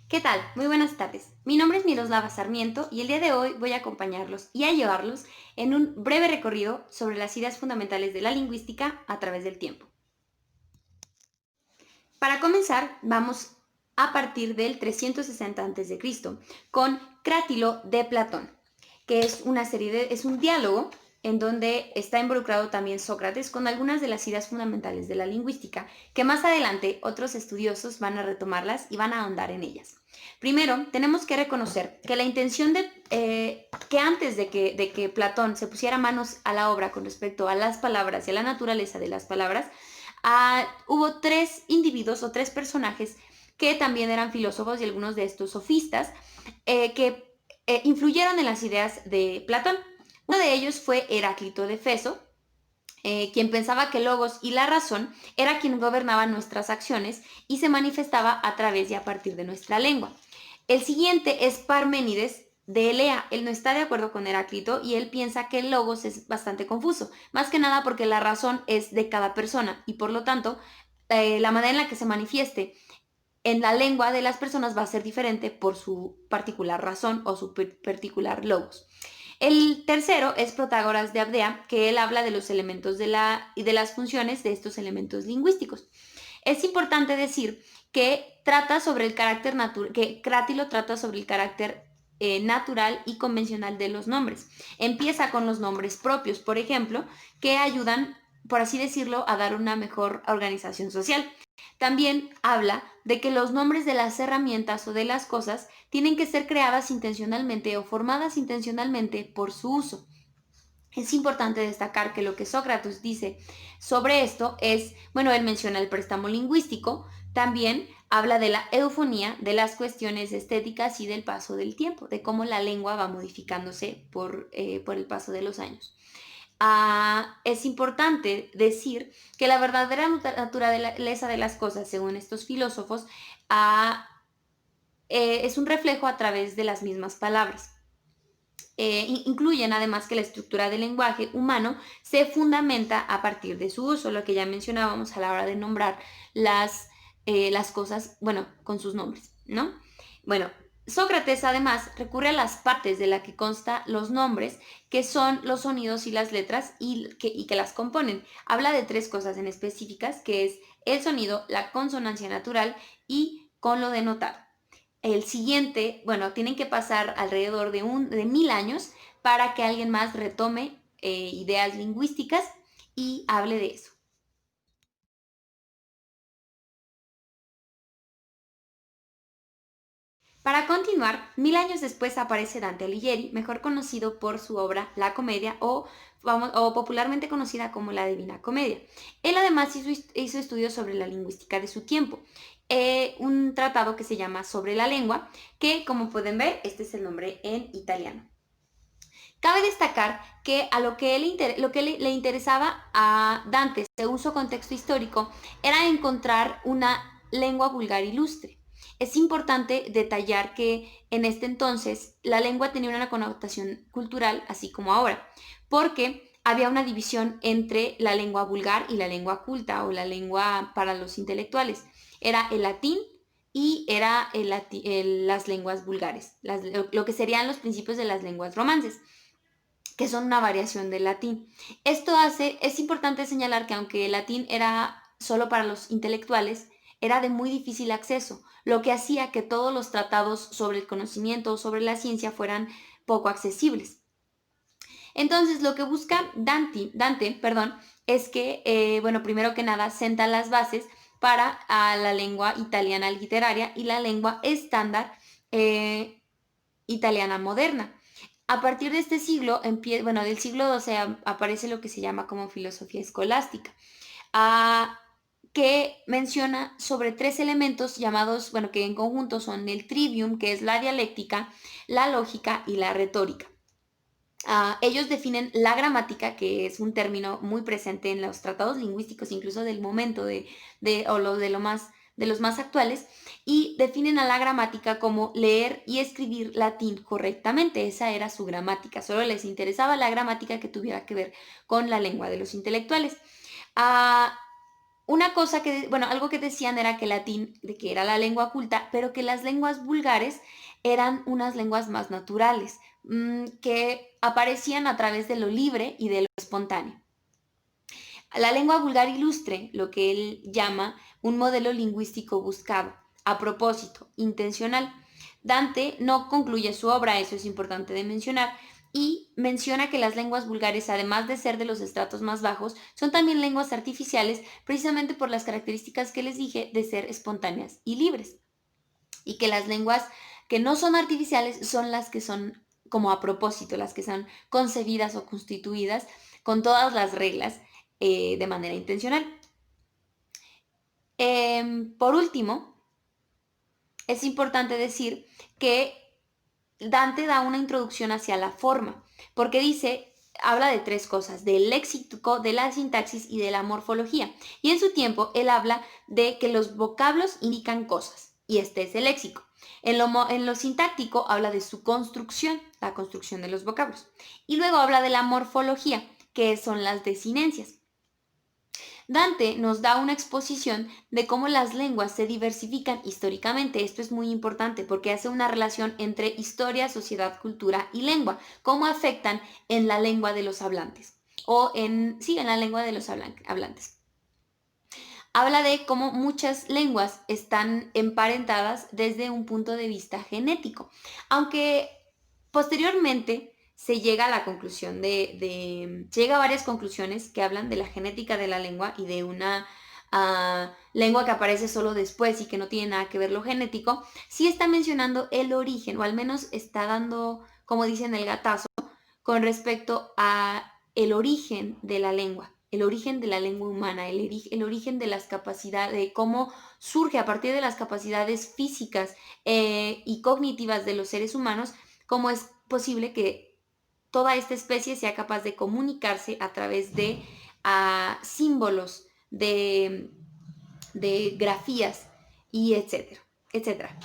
¿Qué tal? Muy buenas tardes. Mi nombre es Miroslava Sarmiento y el día de hoy voy a acompañarlos y a llevarlos en un breve recorrido sobre las ideas fundamentales de la lingüística a través del tiempo. Para comenzar, vamos a partir del 360 a.C. con Crátilo de Platón, que es es un diálogo en donde está involucrado también Sócrates con algunas de las ideas fundamentales de la lingüística, que más adelante otros estudiosos van a retomarlas y van a ahondar en ellas. Primero, tenemos que reconocer que la intención que antes de que Platón se pusiera manos a la obra con respecto a las palabras y a la naturaleza de las palabras, hubo tres individuos o tres personajes que también eran filósofos y algunos de estos sofistas que influyeron en las ideas de Platón. Uno de ellos fue Heráclito de Feso, quien pensaba que el logos y la razón era quien gobernaba nuestras acciones y se manifestaba a través y a partir de nuestra lengua. El siguiente es Parménides de Elea. Él no está de acuerdo con Heráclito y él piensa que el logos es bastante confuso, más que nada porque la razón es de cada persona y por lo tanto la manera en la que se manifieste en la lengua de las personas va a ser diferente por su particular razón o su particular logos. El tercero es Protágoras de Abdea, que él habla de los elementos y de las funciones de estos elementos lingüísticos. Es importante decir que trata sobre el carácter que Crátilo trata sobre el carácter natural y convencional de los nombres. Empieza con los nombres propios, por ejemplo, que ayudan, por así decirlo, a dar una mejor organización social. También habla de que los nombres de las herramientas o de las cosas tienen que ser creadas intencionalmente o formadas intencionalmente por su uso. Es importante destacar que lo que Sócrates dice sobre esto es, bueno, él menciona el préstamo lingüístico, también habla de la eufonía, de las cuestiones estéticas y del paso del tiempo, de cómo la lengua va modificándose por el paso de los años. Es importante decir que la verdadera naturaleza de las cosas, según estos filósofos, es un reflejo a través de las mismas palabras. Incluyen además que la estructura del lenguaje humano se fundamenta a partir de su uso, lo que ya mencionábamos a la hora de nombrar las cosas, bueno, con sus nombres, ¿no? Bueno, Sócrates además recurre a las partes de la que consta los nombres, que son los sonidos y las letras y que las componen. Habla de tres cosas en específicas, que es el sonido, la consonancia natural y con lo denotado. El siguiente, bueno, tienen que pasar alrededor de 1000 años para que alguien más retome ideas lingüísticas y hable de eso. Para continuar, 1000 años después aparece Dante Alighieri, mejor conocido por su obra La Comedia o popularmente conocida como la Divina Comedia. Él además hizo estudios sobre la lingüística de su tiempo, un tratado que se llama Sobre la lengua, que como pueden ver, este es el nombre en italiano. Cabe destacar que a lo que le interesaba a Dante, según su contexto histórico, era encontrar una lengua vulgar ilustre. Es importante detallar que en este entonces la lengua tenía una connotación cultural, así como ahora, porque había una división entre la lengua vulgar y la lengua culta o la lengua para los intelectuales. Era el latín y era las lenguas vulgares, lo que serían los principios de las lenguas romances, que son una variación del latín. Es importante señalar que aunque el latín era solo para los intelectuales, era de muy difícil acceso, lo que hacía que todos los tratados sobre el conocimiento o sobre la ciencia fueran poco accesibles. Entonces, lo que busca Dante, es que, bueno, primero que nada, senta las bases para la lengua italiana literaria y la lengua estándar italiana moderna. A partir de este siglo, bueno, del siglo XII aparece lo que se llama como filosofía escolástica, ah, que menciona sobre tres elementos llamados, bueno, que en conjunto son el trivium, que es la dialéctica, la lógica y la retórica. Ellos definen la gramática, que es un término muy presente en los tratados lingüísticos, incluso del momento de los más actuales, y definen a la gramática como leer y escribir latín correctamente. Esa era su gramática, solo les interesaba la gramática que tuviera que ver con la lengua de los intelectuales. Ah, una cosa que, bueno, algo que decían era que el latín, de que era la lengua culta, pero que las lenguas vulgares eran unas lenguas más naturales, que aparecían a través de lo libre y de lo espontáneo. La lengua vulgar ilustre, lo que él llama un modelo lingüístico buscado, a propósito, intencional. Dante no concluye su obra, eso es importante de mencionar, y menciona que las lenguas vulgares, además de ser de los estratos más bajos, son también lenguas artificiales, precisamente por las características que les dije de ser espontáneas y libres. Y que las lenguas que no son artificiales son las que son como a propósito, las que son concebidas o constituidas con todas las reglas de manera intencional. Por último, es importante decir que Dante da una introducción hacia la forma, porque dice, habla de tres cosas, del léxico, de la sintaxis y de la morfología. Y en su tiempo, él habla de que los vocablos indican cosas, y este es el léxico. En lo sintáctico habla de su construcción, la construcción de los vocablos. Y luego habla de la morfología, que son las desinencias. Dante nos da una exposición de cómo las lenguas se diversifican históricamente. Esto es muy importante porque hace una relación entre historia, sociedad, cultura y lengua, cómo afectan en la lengua de los hablantes o en la lengua de los hablantes. Habla de cómo muchas lenguas están emparentadas desde un punto de vista genético, aunque posteriormente se llega a la conclusión se llega a varias conclusiones que hablan de la genética de la lengua y de una lengua que aparece solo después y que no tiene nada que ver lo genético, sí está mencionando el origen, o al menos está dando, como dicen, el gatazo con respecto a el origen de la lengua, el origen de la lengua humana, el origen de las capacidades, de cómo surge a partir de las capacidades físicas y cognitivas de los seres humanos, cómo es posible que toda esta especie sea capaz de comunicarse a través de símbolos, de grafías y etcétera, etcétera.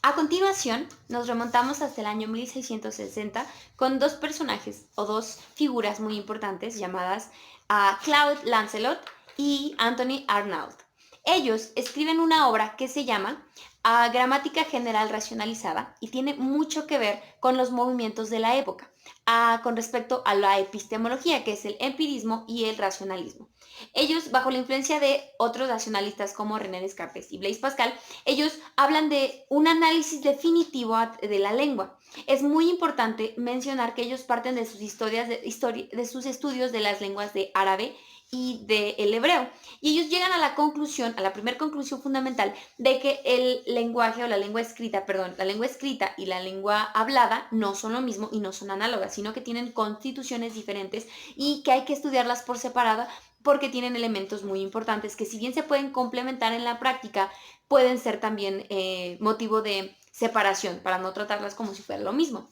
A continuación, nos remontamos hasta el año 1660 con dos personajes o dos figuras muy importantes llamadas Claude Lancelot y Anthony Arnauld. Ellos escriben una obra que se llama Gramática General Racionalizada y tiene mucho que ver con los movimientos de la época, con respecto a la epistemología, que es el empirismo y el racionalismo. Ellos, bajo la influencia de otros racionalistas como René Descartes y Blaise Pascal, ellos hablan de un análisis definitivo de la lengua. Es muy importante mencionar que ellos parten de sus de sus estudios de las lenguas de árabe y del hebreo. Y ellos llegan a la conclusión, a la primera conclusión fundamental, de que el lenguaje o la lengua escrita, perdón, la lengua escrita y la lengua hablada no son lo mismo y no son análogas, sino que tienen constituciones diferentes y que hay que estudiarlas por separado porque tienen elementos muy importantes que si bien se pueden complementar en la práctica, pueden ser también motivo de separación para no tratarlas como si fuera lo mismo.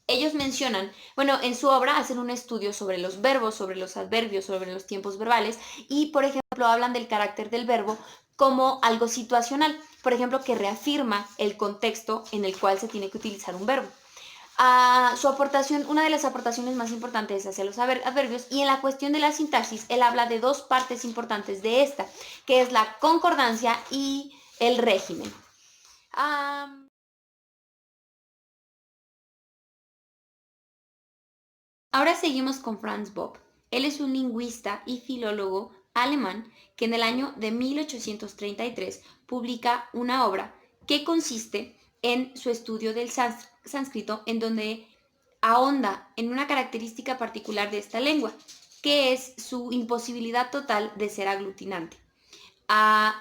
Ellos mencionan, bueno, en su obra hacen un estudio sobre los verbos, sobre los adverbios, sobre los tiempos verbales y, por ejemplo, hablan del carácter del verbo como algo situacional, por ejemplo, que reafirma el contexto en el cual se tiene que utilizar un verbo. Su aportación, una de las aportaciones más importantes es hacia los adverbios y en la cuestión de la sintaxis, él habla de dos partes importantes de esta, que es la concordancia y el régimen. Ahora seguimos con Franz Bopp. Él es un lingüista y filólogo alemán que en el año de 1833 publica una obra que consiste en su estudio del sánscrito, en donde ahonda en una característica particular de esta lengua, que es su imposibilidad total de ser aglutinante,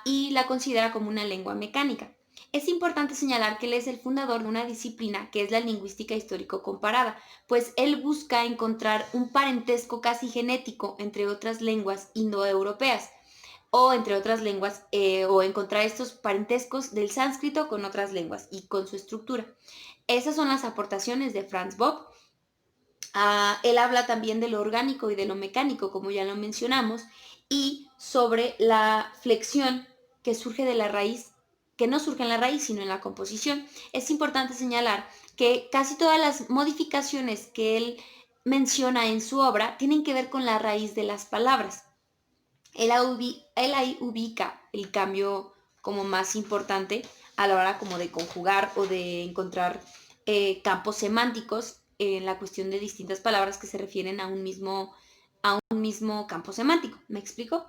y la considera como una lengua mecánica. Es importante señalar que él es el fundador de una disciplina que es la lingüística histórico comparada, pues él busca encontrar un parentesco casi genético entre otras lenguas indoeuropeas o entre otras lenguas, o encontrar estos parentescos del sánscrito con otras lenguas y con su estructura. Esas son las aportaciones de Franz Bopp. Él habla también de lo orgánico y de lo mecánico, como ya lo mencionamos, y sobre la flexión que surge de la raíz que no surge en la raíz, sino en la composición. Es importante señalar que casi todas las modificaciones que él menciona en su obra tienen que ver con la raíz de las palabras. Él ahí ubica el cambio como más importante a la hora como de conjugar o de encontrar campos semánticos en la cuestión de distintas palabras que se refieren a un mismo campo semántico. ¿Me explico?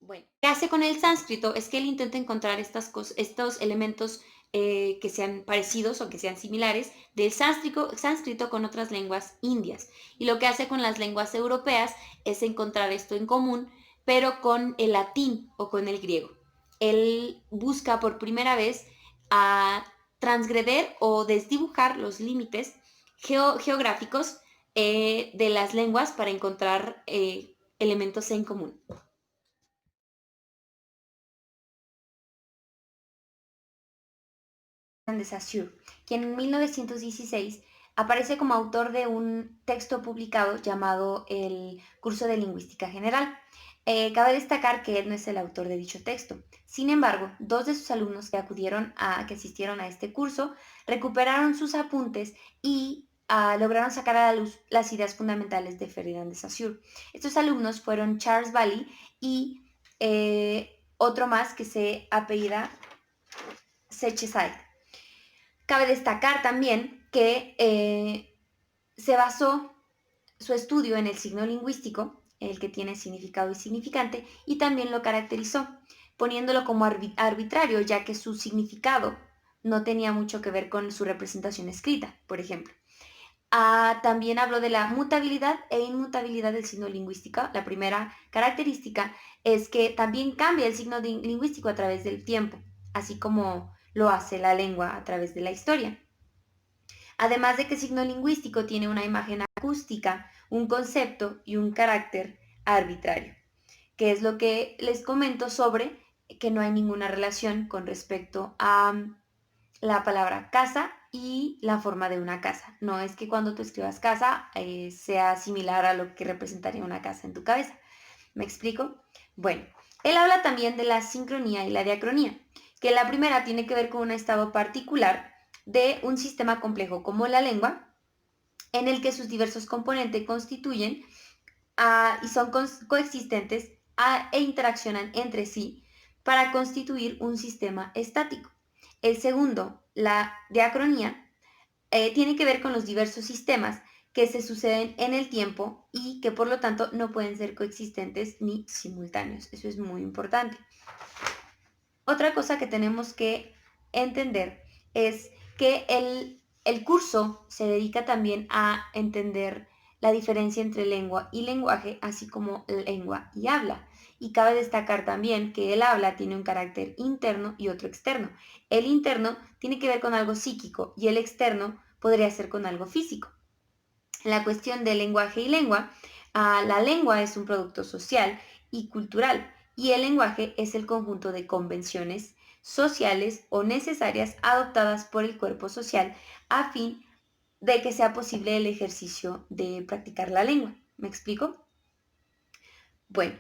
Bueno, ¿qué hace con el sánscrito? Es que él intenta encontrar estos elementos que sean parecidos o que sean similares del sánscrito con otras lenguas indias. Y lo que hace con las lenguas europeas es encontrar esto en común, pero con el latín o con el griego. Él busca por primera vez a transgreder o desdibujar los límites geográficos de las lenguas para encontrar elementos en común. De Saussure, quien en 1916 aparece como autor de un texto publicado llamado el Curso de Lingüística General. Cabe destacar que él no es el autor de dicho texto. Sin embargo, dos de sus alumnos que asistieron a este curso recuperaron sus apuntes y lograron sacar a la luz las ideas fundamentales de Ferdinand de Saussure. Estos alumnos fueron Charles Bailey y otro más que se apellida Schecheside. Cabe destacar también que se basó su estudio en el signo lingüístico, el que tiene significado y significante, y también lo caracterizó, poniéndolo como arbitrario, ya que su significado no tenía mucho que ver con su representación escrita, por ejemplo. También habló de la mutabilidad e inmutabilidad del signo lingüístico. La primera característica es que también cambia el signo lingüístico a través del tiempo, así como lo hace la lengua a través de la historia. Además de que el signo lingüístico tiene una imagen acústica, un concepto y un carácter arbitrario, que es lo que les comento sobre que no hay ninguna relación con respecto a la palabra casa y la forma de una casa. No es que cuando tú escribas casa sea similar a lo que representaría una casa en tu cabeza. ¿Me explico? Bueno, él habla también de la sincronía y la diacronía, que la primera tiene que ver con un estado particular de un sistema complejo como la lengua, en el que sus diversos componentes constituyen y son coexistentes e interaccionan entre sí para constituir un sistema estático. El segundo, la diacronía, tiene que ver con los diversos sistemas que se suceden en el tiempo y que por lo tanto no pueden ser coexistentes ni simultáneos. Eso es muy importante. Otra cosa que tenemos que entender es que el curso se dedica también a entender la diferencia entre lengua y lenguaje, así como lengua y habla. Y cabe destacar también que el habla tiene un carácter interno y otro externo. El interno tiene que ver con algo psíquico y el externo podría ser con algo físico. En la cuestión de lenguaje y lengua, la lengua es un producto social y cultural y el lenguaje es el conjunto de convenciones sociales o necesarias adoptadas por el cuerpo social a fin de que sea posible el ejercicio de practicar la lengua. ¿Me explico? Bueno,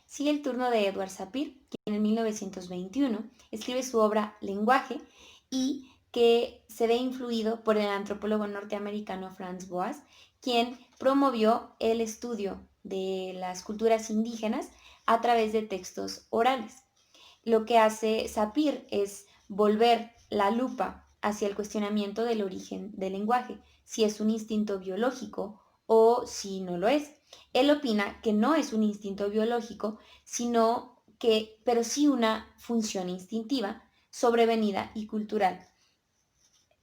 sigue el turno de Edward Sapir, quien en 1921 escribe su obra Lenguaje y que se ve influido por el antropólogo norteamericano Franz Boas, quien promovió el estudio de las culturas indígenas a través de textos orales. Lo que hace Sapir es volver la lupa hacia el cuestionamiento del origen del lenguaje, si es un instinto biológico o si no lo es. Él opina que no es un instinto biológico, pero sí una función instintiva, sobrevenida y cultural.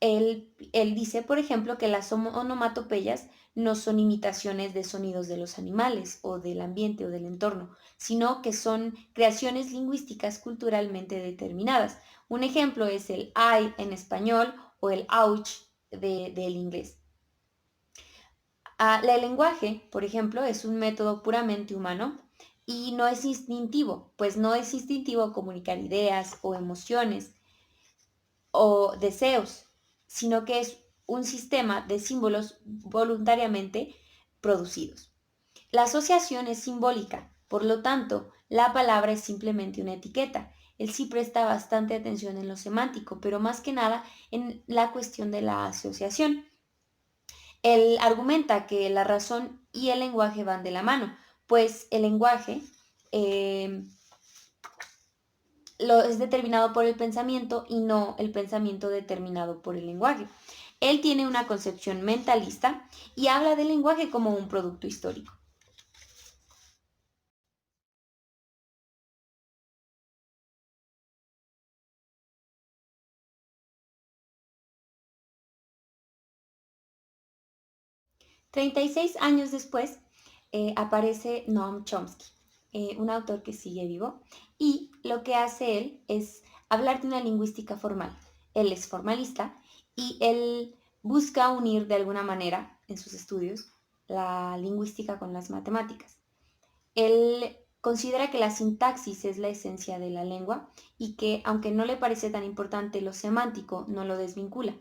Él dice, por ejemplo, que las onomatopeyas no son imitaciones de sonidos de los animales o del ambiente o del entorno, sino que son creaciones lingüísticas culturalmente determinadas. Un ejemplo es el ay en español o el ouch del inglés. El lenguaje, por ejemplo, es un método puramente humano y no es instintivo, pues no es instintivo comunicar ideas o emociones o deseos, sino que es un sistema de símbolos voluntariamente producidos. La asociación es simbólica, por lo tanto, la palabra es simplemente una etiqueta. Él sí presta bastante atención en lo semántico, pero más que nada en la cuestión de la asociación. Él argumenta que la razón y el lenguaje van de la mano, pues el lenguaje es determinado por el pensamiento y no el pensamiento determinado por el lenguaje. Él tiene una concepción mentalista y habla del lenguaje como un producto histórico. "36 años después aparece Noam Chomsky, un autor que sigue vivo, y lo que hace él es hablar de una lingüística formal. Él es formalista y él busca unir de alguna manera en sus estudios la lingüística con las matemáticas. Él considera que la sintaxis es la esencia de la lengua y que, aunque no le parece tan importante lo semántico, no lo desvincula.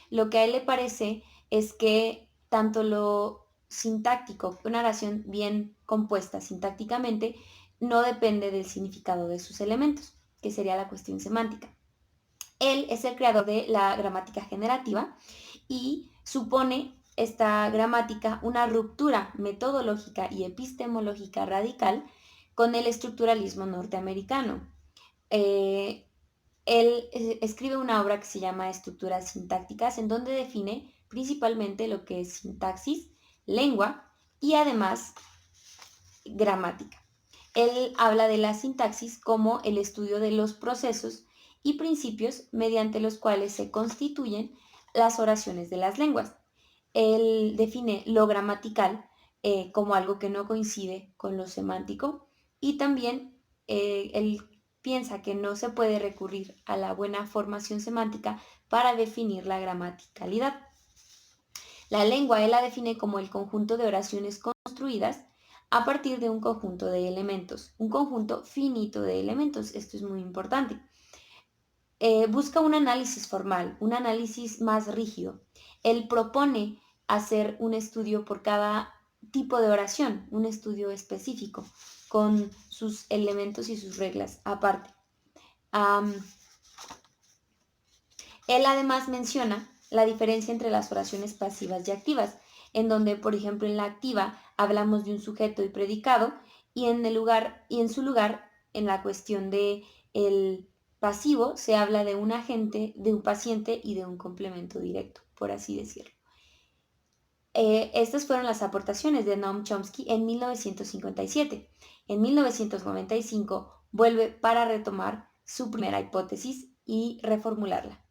Lo que a él le parece es que tanto lo sintáctico, una oración bien compuesta sintácticamente, no depende del significado de sus elementos, que sería la cuestión semántica. Él es el creador de la gramática generativa y supone esta gramática una ruptura metodológica y epistemológica radical con el estructuralismo norteamericano. Eh, él escribe una obra que se llama Estructuras sintácticas, en donde define principalmente lo que es sintaxis, lengua y además gramática. Él habla de la sintaxis como el estudio de los procesos y principios mediante los cuales se constituyen las oraciones de las lenguas. Él define lo gramatical como algo que no coincide con lo semántico y también él piensa que no se puede recurrir a la buena formación semántica para definir la gramaticalidad. La lengua él la define como el conjunto de oraciones construidas a partir de un conjunto de elementos, un conjunto finito de elementos. Esto es muy importante. Busca un análisis formal, un análisis más rígido. Él propone hacer un estudio por cada tipo de oración, un estudio específico, con sus elementos y sus reglas aparte. Um, Él además menciona la diferencia entre las oraciones pasivas y activas, en donde, por ejemplo, en la activa hablamos de un sujeto y predicado y en su lugar, en la cuestión de el pasivo, se habla de un agente, de un paciente y de un complemento directo, por así decirlo. Estas fueron las aportaciones de Noam Chomsky en 1957. En 1995 vuelve para retomar su primera hipótesis y reformularla.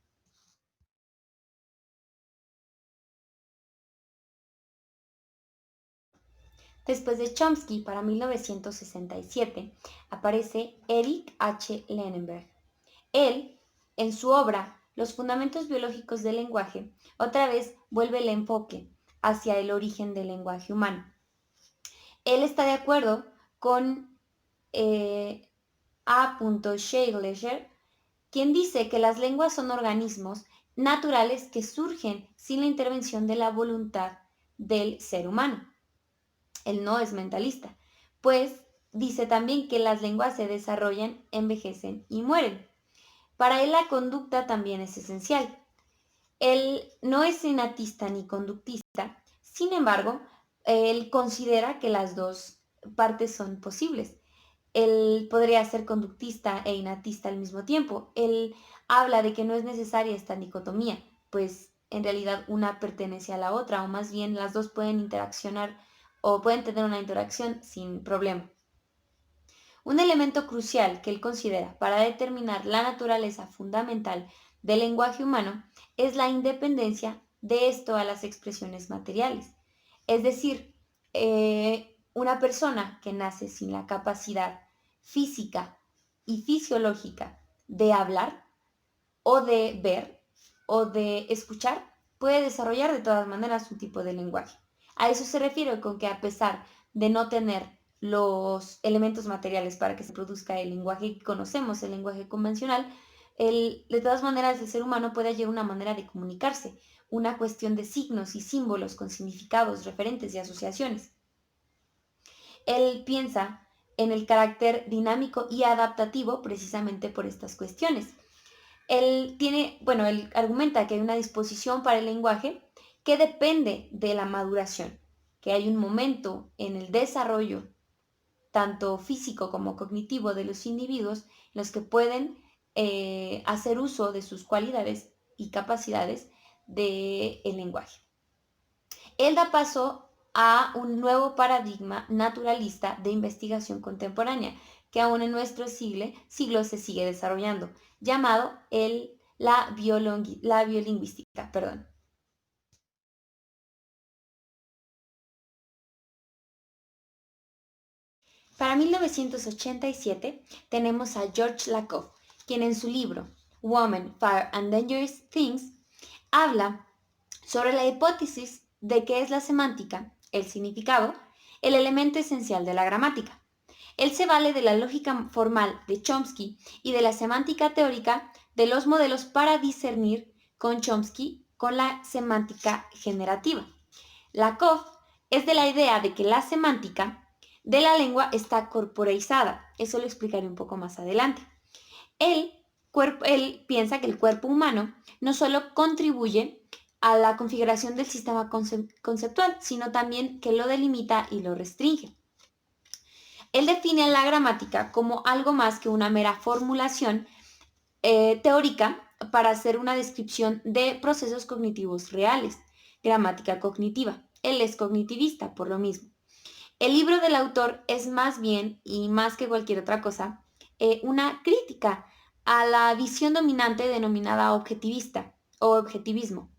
Después de Chomsky, para 1967, aparece Erich H. Lenenberg. Él, en su obra Los fundamentos biológicos del lenguaje, otra vez vuelve el enfoque hacia el origen del lenguaje humano. Él está de acuerdo con A. Scheidler, quien dice que las lenguas son organismos naturales que surgen sin la intervención de la voluntad del ser humano. Él no es mentalista, pues dice también que las lenguas se desarrollan, envejecen y mueren. Para él la conducta también es esencial. Él no es innatista ni conductista, sin embargo, él considera que las dos partes son posibles. Él podría ser conductista e innatista al mismo tiempo. Él habla de que no es necesaria esta dicotomía, pues en realidad una pertenece a la otra, o más bien las dos pueden interaccionar o pueden tener una interacción sin problema. Un elemento crucial que él considera para determinar la naturaleza fundamental del lenguaje humano es la independencia de esto a las expresiones materiales. Es decir, una persona que nace sin la capacidad física y fisiológica de hablar o de ver o de escuchar puede desarrollar de todas maneras un tipo de lenguaje. A eso se refiere con que a pesar de no tener los elementos materiales para que se produzca el lenguaje que conocemos, el lenguaje convencional, de todas maneras el ser humano puede hallar una manera de comunicarse, una cuestión de signos y símbolos con significados, referentes y asociaciones. Él piensa en el carácter dinámico y adaptativo precisamente por estas cuestiones. Él argumenta que hay una disposición para el lenguaje que depende de la maduración, que hay un momento en el desarrollo, tanto físico como cognitivo, de los individuos en los que pueden hacer uso de sus cualidades y capacidades del lenguaje. Él da paso a un nuevo paradigma naturalista de investigación contemporánea, que aún en nuestro siglo se sigue desarrollando, llamado la biolingüística. Perdón. Para 1987 tenemos a George Lakoff, quien en su libro Women, Fire and Dangerous Things habla sobre la hipótesis de que es la semántica, el significado, el elemento esencial de la gramática. Él se vale de la lógica formal de Chomsky y de la semántica teórica de los modelos para discernir con Chomsky con la semántica generativa. Lakoff es de la idea de que la semántica de la lengua está corporeizada. Eso lo explicaré un poco más adelante. Él piensa que el cuerpo humano no solo contribuye a la configuración del sistema conceptual, sino también que lo delimita y lo restringe. Él define la gramática como algo más que una mera formulación teórica para hacer una descripción de procesos cognitivos reales, gramática cognitiva. Él es cognitivista, por lo mismo. El libro del autor es más bien, y más que cualquier otra cosa, una crítica a la visión dominante denominada objetivista o objetivismo,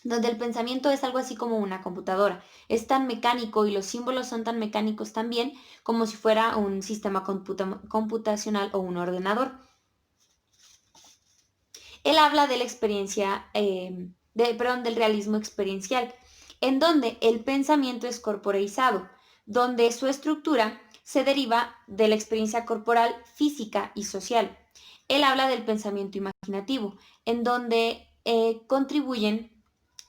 donde el pensamiento es algo así como una computadora. Es tan mecánico y los símbolos son tan mecánicos también como si fuera un sistema computacional o un ordenador. Él habla de la experiencia, del realismo experiencial, en donde el pensamiento es corporeizado, donde su estructura se deriva de la experiencia corporal, física y social. Él habla del pensamiento imaginativo, en donde contribuyen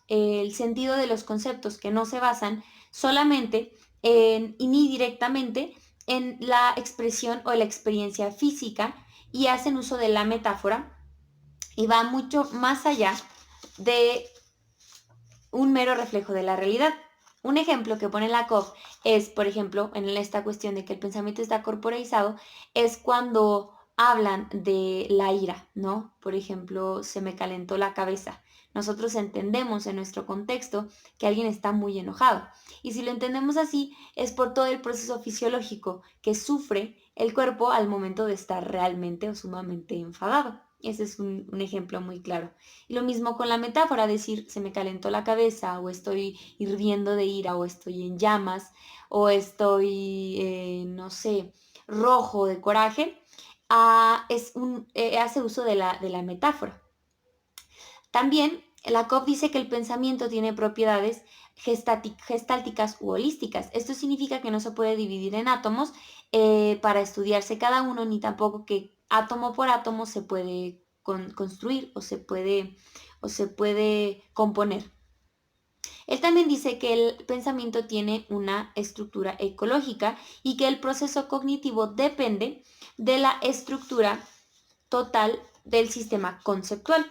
el sentido de los conceptos que no se basan solamente y ni directamente en la expresión o la experiencia física y hacen uso de la metáfora y va mucho más allá de un mero reflejo de la realidad. Un ejemplo que pone Lakoff es, por ejemplo, en esta cuestión de que el pensamiento está corporeizado, es cuando hablan de la ira, ¿no? Por ejemplo, se me calentó la cabeza. Nosotros entendemos en nuestro contexto que alguien está muy enojado. Y si lo entendemos así, es por todo el proceso fisiológico que sufre el cuerpo al momento de estar realmente o sumamente enfadado. Ese es un ejemplo muy claro. Y lo mismo con la metáfora, decir se me calentó la cabeza o estoy hirviendo de ira o estoy en llamas o estoy, no sé, rojo de coraje, hace uso de la metáfora. También Lakoff dice que el pensamiento tiene propiedades gestálticas u holísticas. Esto significa que no se puede dividir en átomos para estudiarse cada uno, ni tampoco que átomo por átomo se puede construir o se puede componer. Él también dice que el pensamiento tiene una estructura ecológica y que el proceso cognitivo depende de la estructura total del sistema conceptual.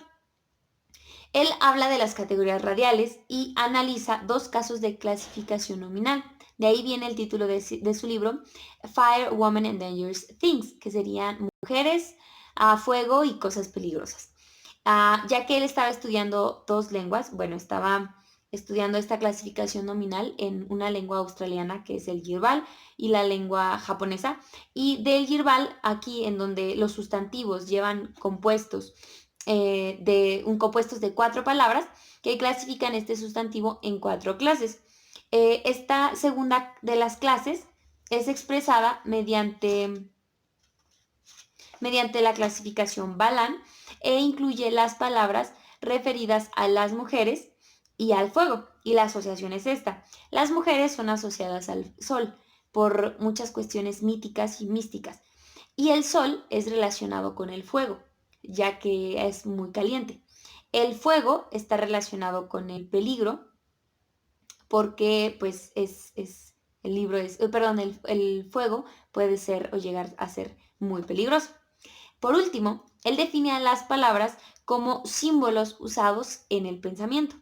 Él habla de las categorías radiales y analiza dos casos de clasificación nominal. De ahí viene el título de su libro, Fire, Women and Dangerous Things, que serían mujeres, fuego y cosas peligrosas. Ya que él estaba estudiando dos lenguas, estaba estudiando esta clasificación nominal en una lengua australiana que es el Yirbal y la lengua japonesa. Y del Yirbal, aquí en donde los sustantivos llevan compuestos compuestos de 4 palabras que clasifican este sustantivo en 4 clases. Esta segunda de las clases es expresada mediante la clasificación Balan e incluye las palabras referidas a las mujeres y al fuego. Y la asociación es esta. Las mujeres son asociadas al sol por muchas cuestiones míticas y místicas. Y el sol es relacionado con el fuego, ya que es muy caliente. El fuego está relacionado con el peligro porque pues es el fuego puede ser o llegar a ser muy peligroso. Por último, él define a las palabras como símbolos usados en el pensamiento.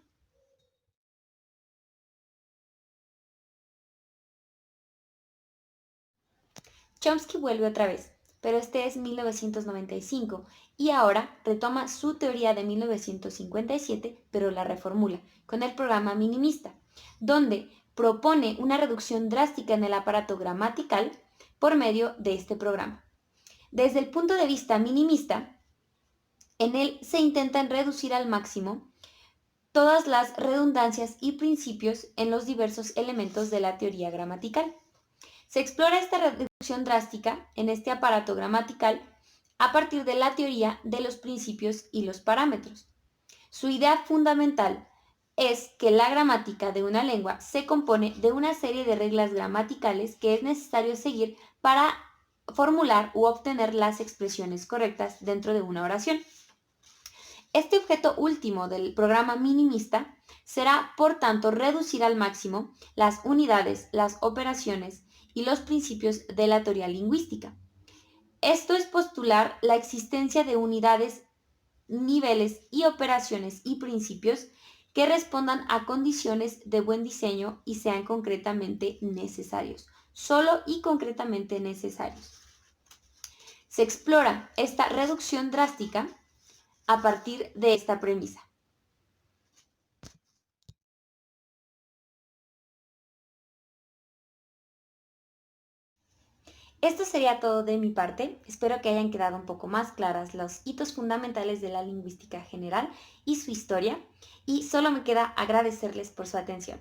Chomsky vuelve otra vez, pero este es 1995 y ahora retoma su teoría de 1957, pero la reformula con el programa minimista, donde propone una reducción drástica en el aparato gramatical por medio de este programa. Desde el punto de vista minimista, en él se intentan reducir al máximo todas las redundancias y principios en los diversos elementos de la teoría gramatical. Se explora esta reducción drástica en este aparato gramatical a partir de la teoría de los principios y los parámetros. Su idea fundamental es que la gramática de una lengua se compone de una serie de reglas gramaticales que es necesario seguir para formular u obtener las expresiones correctas dentro de una oración. Este objeto último del programa minimista será, por tanto, reducir al máximo las unidades, las operaciones y los principios de la teoría lingüística. Esto es postular la existencia de unidades, niveles y operaciones y principios que respondan a condiciones de buen diseño y sean concretamente necesarios, solo y concretamente necesarios. Se explora esta reducción drástica a partir de esta premisa. Esto sería todo de mi parte. Espero que hayan quedado un poco más claras los hitos fundamentales de la lingüística general y su historia. Y solo me queda agradecerles por su atención.